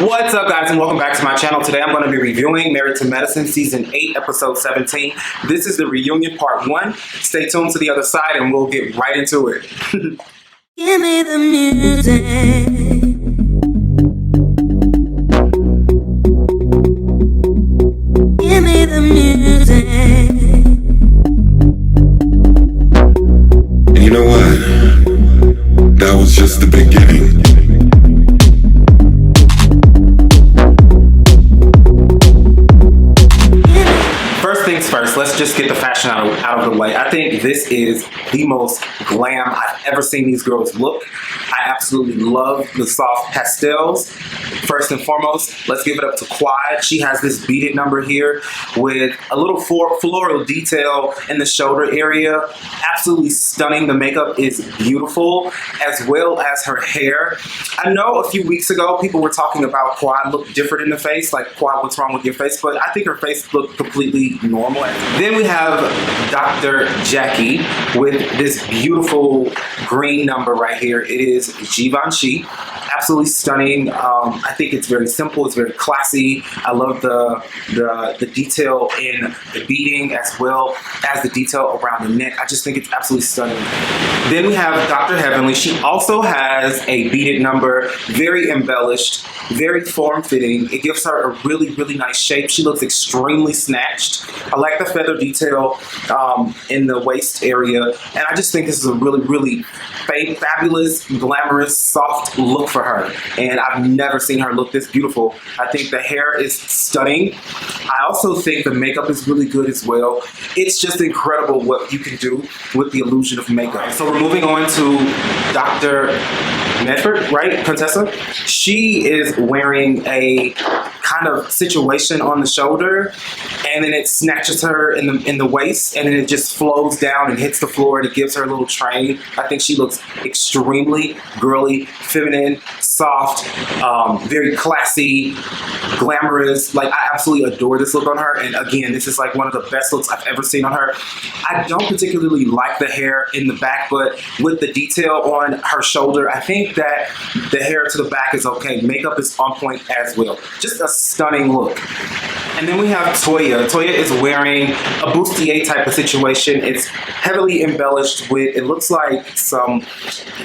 What's up, guys, and welcome back to my channel. Today I'm going to be reviewing Married to Medicine Season 8, Episode 17. This is the reunion part 1. Stay tuned to the other side and we'll get right into it. Give me the music. Give me the music. And you know what? That was just the beginning. First things first, let's just get the fashion out of the way. I think this is the most glam I've ever seen these girls look. I absolutely love the soft pastels. First and foremost, let's give it up to Quad. She has this beaded number here with a little floral detail in the shoulder area. Absolutely stunning. The makeup is beautiful, as well as her hair. I know a few weeks ago people were talking about Quad looked different in the face, like Quad, what's wrong with your face? But I think her face looked completely normal. Then we have Dr. Jackie with this beautiful green number right here. It is Givenchy. Absolutely stunning. I think it's very simple. It's very classy. I love the detail in the beading as well as the detail around the neck. I just think it's absolutely stunning. Then we have Dr. Heavenly. She also has a beaded number, very embellished, very form-fitting. It gives her a really, really nice shape. She looks extremely snatched. I like the feather detail in the waist area, and I just think this is a really, really fabulous, glamorous, soft look for her, and I've never seen her look this beautiful. I think the hair is stunning. I also think the makeup is really good as well. It's just incredible what you can do with the illusion of makeup. So we're moving on to Dr. Medford, right? Contessa? She is wearing a kind of situation on the shoulder, and then it snatches her in the waist, and then it just flows down and hits the floor, and it gives her a little train. I think she looks extremely girly, feminine, soft, very classy, glamorous. Like, I absolutely adore this look on her, and again, this is like one of the best looks I've ever seen on her. I don't particularly like the hair in the back, but with the detail on her shoulder, I think that the hair to the back is okay. Makeup is on point as well. Just a stunning look. And then we have Toyah. Toyah is wearing a bustier type of situation. It's heavily embellished with, it looks like some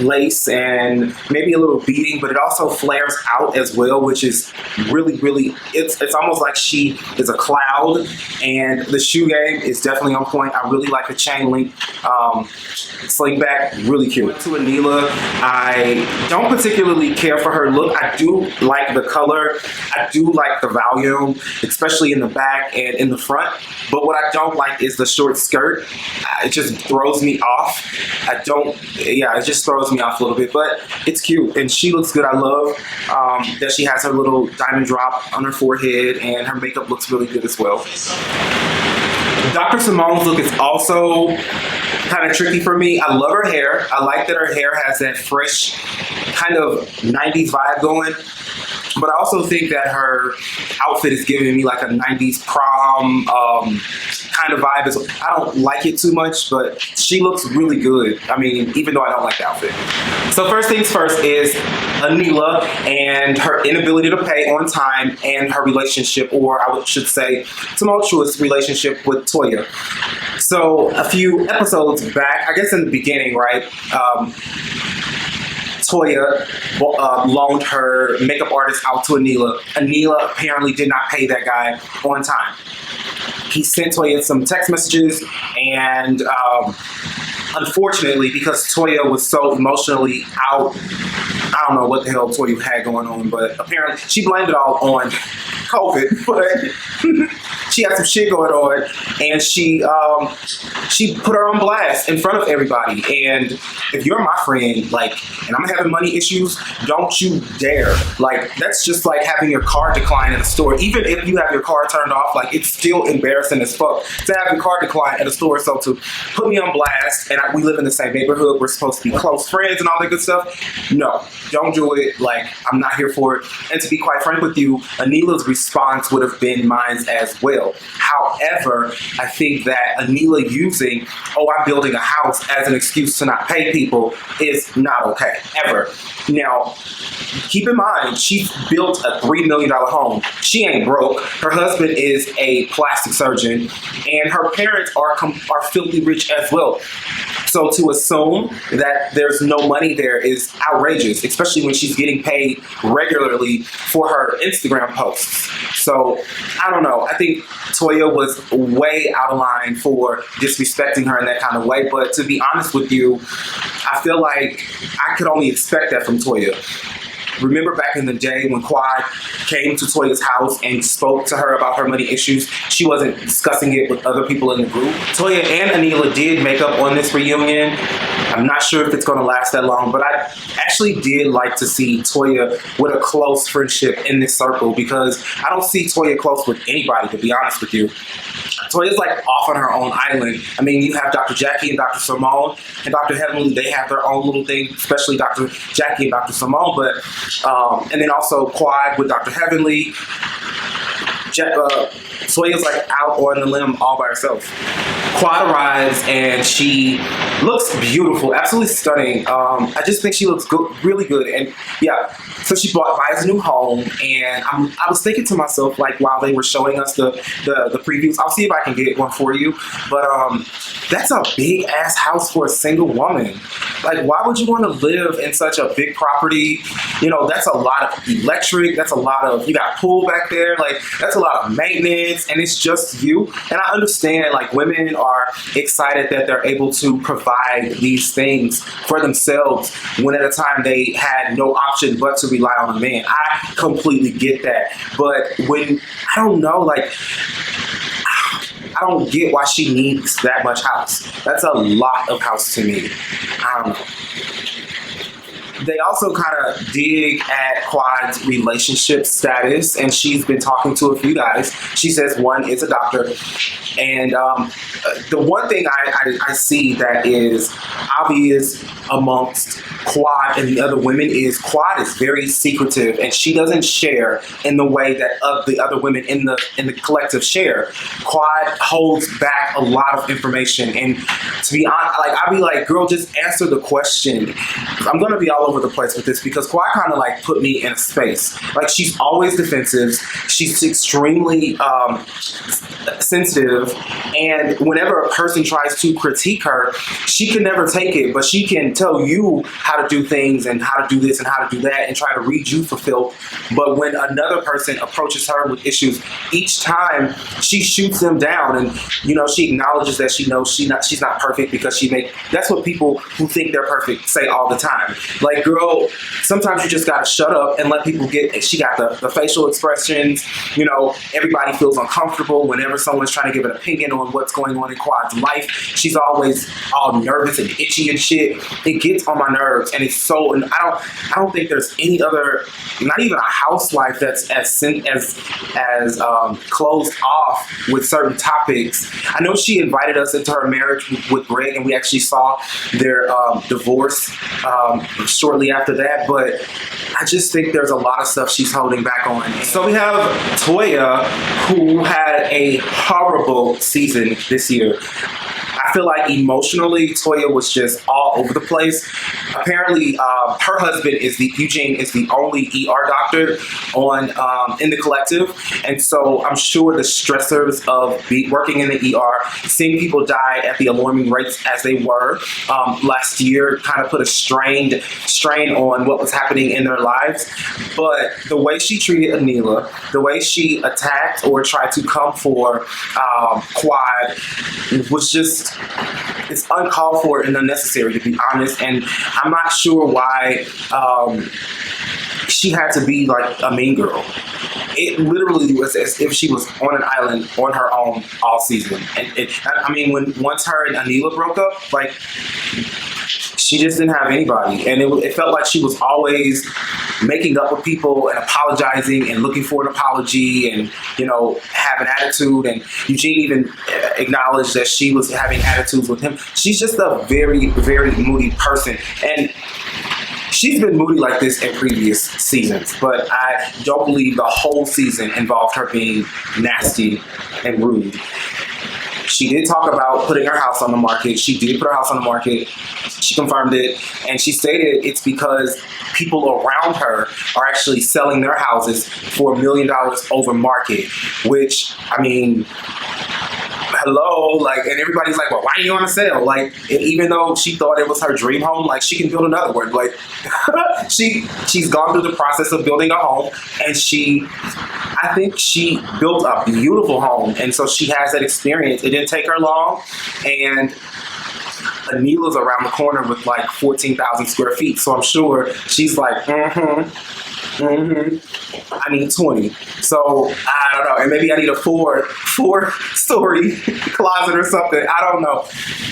lace and maybe a little beading, but it also flares out as well, which is really, really, it's almost like she is a cloud, and the shoe game is definitely on point. I really like the chain link sling back, really cute. To Anila, I don't particularly care for her look. I do like the color. I do like the volume, especially in the back and in the front. But what I don't like is the short skirt. It just throws me off. It just throws me off a little bit, but it's cute and she looks good. I love that she has her little diamond drop on her forehead, and her makeup looks really good as well. Dr. Simone's look is also kind of tricky for me. I love her hair. I like that her hair has that fresh kind of 90s vibe going. But I also think that her outfit is giving me like a 90s prom kind of vibe. I don't like it too much, but she looks really good. I mean, even though I don't like the outfit. So first things first is Anila and her inability to pay on time, and her relationship, or I should say tumultuous relationship with Toyah. So a few episodes back, I guess in the beginning, right? Toyah loaned her makeup artist out to Anila. Anila apparently did not pay that guy on time. He sent Toyah some text messages, and unfortunately, because Toyah was so emotionally out, I don't know what the hell Toyah had going on, but apparently she blamed it all on COVID, but she had some shit going on, and she put her on blast in front of everybody. And if you're my friend, like, and I'm having money issues, don't you dare. Like, that's just like having your car decline at a store. Even if you have your car turned off, like, it's still embarrassing as fuck to have your car decline at a store. So to put me on blast, and we live in the same neighborhood, we're supposed to be close friends and all that good stuff. No, don't do it. Like, I'm not here for it. And to be quite frank with you, Anila's response would have been mine as well. However, I think that Anila using, oh, I'm building a house as an excuse to not pay people is not okay, ever. Now, keep in mind, she built a $3 million home. She ain't broke. Her husband is a plastic surgeon, and her parents are filthy rich as well. So to assume that there's no money there is outrageous, especially when she's getting paid regularly for her Instagram posts. So I don't know. I think Toyah was way out of line for disrespecting her in that kind of way. But to be honest with you, I feel like I could only expect that from Toyah. Remember back in the day when Quad came to Toyah's house and spoke to her about her money issues, she wasn't discussing it with other people in the group. Toyah and Anila did make up on this reunion. I'm not sure if it's going to last that long, but I actually did like to see Toyah with a close friendship in this circle, because I don't see Toyah close with anybody, to be honest with you. Toyah's like off on her own island. I mean, you have Dr. Jackie and Dr. Simone and Dr. Heavenly. They have their own little thing, especially Dr. Jackie and Dr. Simone. But and then also Quad with Dr. Heavenly. Toyah's like out on the limb all by herself. Quad arrives and she looks beautiful, absolutely stunning. I just think she looks good, really good. And yeah, so she buys a new home, and I was thinking to myself, like, while they were showing us the previews, I'll see if I can get one for you. But that's a big ass house for a single woman. Like, why would you want to live in such a big property? You know, that's a lot of electric. That's a lot of, you got pool back there. Like, that's a lot of maintenance, and it's just you. And I understand, like, women are excited that they're able to provide these things for themselves when at a time they had no option but to rely on a man. I completely get that. But when, I don't know, like, I don't get why she needs that much house. That's a lot of house to me. I don't know. They also kind of dig at Quad's relationship status, and she's been talking to a few guys. She says one is a doctor. And the one thing I see that is obvious amongst Quad and the other women is Quad is very secretive, and she doesn't share in the way that the other women in the collective share. Quad holds back a lot of information, and to be honest, like, I'd be like, girl, just answer the question. I'm gonna be all over the place with this because Quad kind of like put me in a space. Like, she's always defensive. She's extremely sensitive, and whenever a person tries to critique her, she can never take it, but she can tell you how to do things and how to do this and how to do that and try to read you for filth. But when another person approaches her with issues, each time she shoots them down, and you know, she acknowledges that she knows she's not perfect, because that's what people who think they're perfect say all the time. Like, girl, sometimes you just gotta shut up and let people get. She got the facial expressions. You know, everybody feels uncomfortable whenever someone's trying to give an opinion on what's going on in Quad's life. She's always all nervous and itchy and shit. It gets on my nerves, and it's so. And I don't think there's any other, not even a housewife that's as closed off with certain topics. I know she invited us into her marriage with Greg, and we actually saw their divorce shortly after that. But I just think there's a lot of stuff she's holding back on. So we have Toyah, who had a horrible season this year. I feel like emotionally, Toyah was just all over the place. Apparently, her husband Eugene is the only ER doctor in the collective, and so I'm sure the stressors of working in the ER, seeing people die at the alarming rates as they were last year, kind of put a strain on what was happening in their lives. But the way she treated Anila, the way she attacked or tried to come for Quad was just, it's uncalled for and unnecessary, to be honest. And I'm not sure why she had to be like a mean girl. It literally was as if she was on an island on her own all season. And I mean, once her and Anila broke up, like, she just didn't have anybody, and it felt like she was always making up with people and apologizing and looking for an apology, and, you know, having attitude. And Eugene even acknowledged that she was having attitudes with him. She's just a very, very moody person, and She's been moody like this in previous seasons, but I don't believe the whole season involved her being nasty and rude. She did talk about putting her house on the market. She did put her house on the market. She confirmed it. And she stated it's because people around her are actually selling their houses for $1 million over market, which, I mean, hello, like, and everybody's like, well, why are you on a sale? Like, and even though she thought it was her dream home, like, she can build another one. Like, she's gone through the process of building a home, and I think she built a beautiful home, and so she has that experience. It didn't take her long, and Anila's around the corner with like 14,000 square feet, so I'm sure she's like, I need 20. So I don't know, and maybe I need a four-story closet or something. I don't know,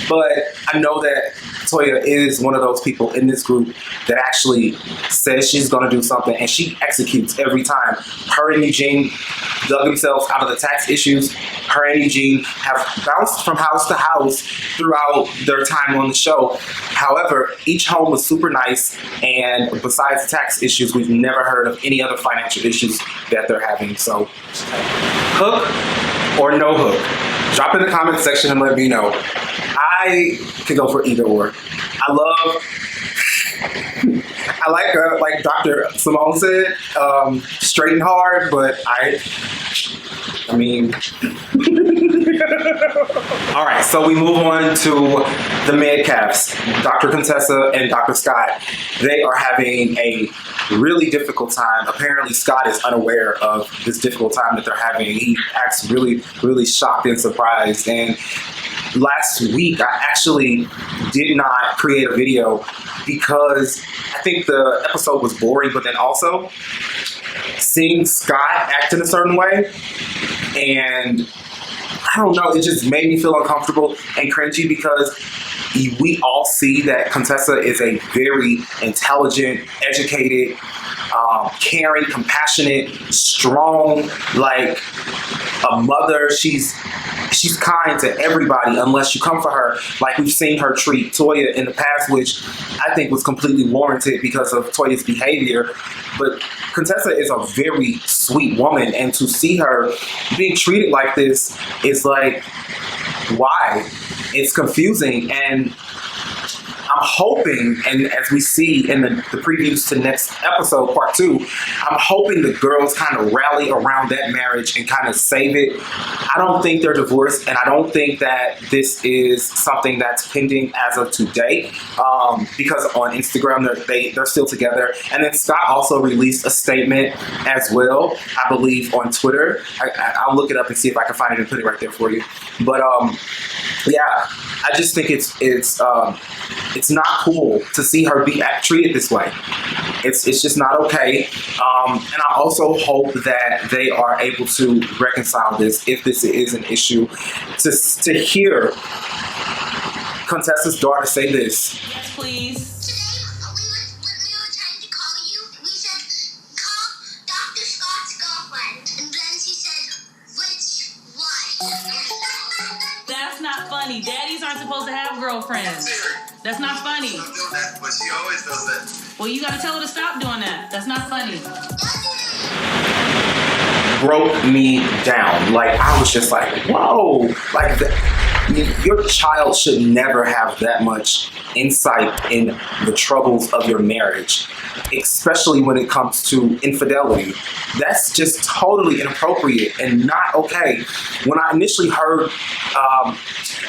but I know that Toyah is one of those people in this group that actually says she's going to do something, and she executes every time. Her and Eugene dug themselves out of the tax issues. Her and Eugene have bounced from house to house throughout their time on the show. However, each home was super nice, and besides the tax issues, we've never heard of any other financial issues that they're having. So, hook or no hook? Drop in the comment section and let me know. I could go for either or. I like Dr. Simone said, straight and hard, but I mean, all right, so we move on to the Metcalfs, Dr. Contessa and Dr. Scott. They are having a really difficult time. Apparently, Scott is unaware of this difficult time that they're having. He acts really, really shocked and surprised. And last week, I actually did not create a video because I think the episode was boring, but then also seeing Scott act in a certain way, and I don't know, it just made me feel uncomfortable and cringy because we all see that Contessa is a very intelligent, educated, caring, compassionate, strong, like a mother. She's kind to everybody unless you come for her, like we've seen her treat Toyah in the past, which I think was completely warranted because of Toyah's behavior. But Contessa is a very sweet woman, and to see her being treated like this is like, why? It's confusing, and I'm hoping, and as we see in the previews to next episode, part 2, I'm hoping the girls kind of rally around that marriage and kind of save it. I don't think they're divorced, and I don't think that this is something that's pending as of today, because on Instagram they're still together. And then Scott also released a statement as well, I believe, on Twitter. I'll look it up and see if I can find it and put it right there for you. But yeah, I just think it's not cool to see her be treated this way. It's just not okay. And I also hope that they are able to reconcile this, if this is an issue. To hear Contessa's daughter say this. Yes, please. We were trying to call you. We said, call Dr. Scott's girlfriend. And then she said, which one? That's not funny. Daddies aren't supposed to have girlfriends. That's not funny. She don't do that, but she always does that. Well, you gotta tell her to stop doing that. That's not funny. Broke me down. Like, I was just like, whoa. Like, your child should never have that much insight in the troubles of your marriage, especially when it comes to infidelity. That's just totally inappropriate and not okay. When I initially heard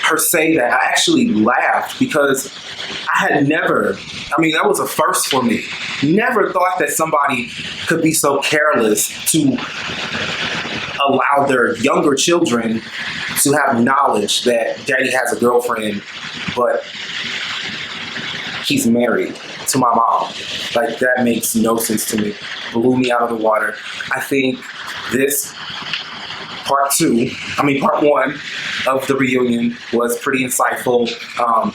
her say that, I actually laughed because I had never, I mean, that was a first for me. Never thought that somebody could be so careless to allow their younger children to have knowledge that daddy has a girlfriend, but he's married to my mom. Like, that makes no sense to me. Blew me out of the water. I think this part 1 of the reunion was pretty insightful.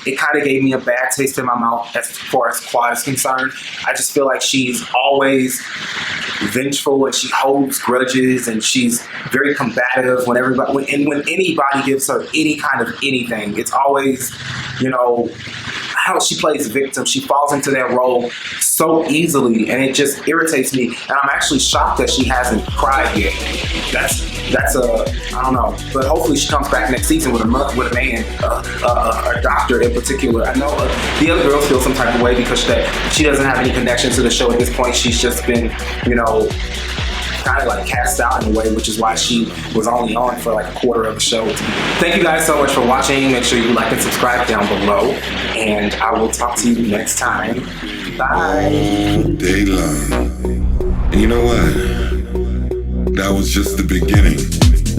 It kind of gave me a bad taste in my mouth as far as Quad is concerned. I just feel like she's always vengeful and she holds grudges and she's very combative when anybody gives her any kind of anything. It's always, you know, how she plays victim. She falls into that role so easily, and it just irritates me. And I'm actually shocked that she hasn't cried yet. That's I don't know. But hopefully she comes back next season with a man, a doctor in particular. I know the other girls feel some type of way because she doesn't have any connection to the show at this point. She's just been, kind of like cast out in a way, which is why she was only on for like a quarter of the show. Thank you guys so much for watching. Make sure you like and subscribe down below, and I will talk to you next time. Bye. All day long. And you know what? That was just the beginning.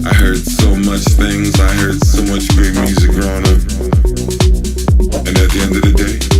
I heard so much things. I heard so much great music growing up. And at the end of the day,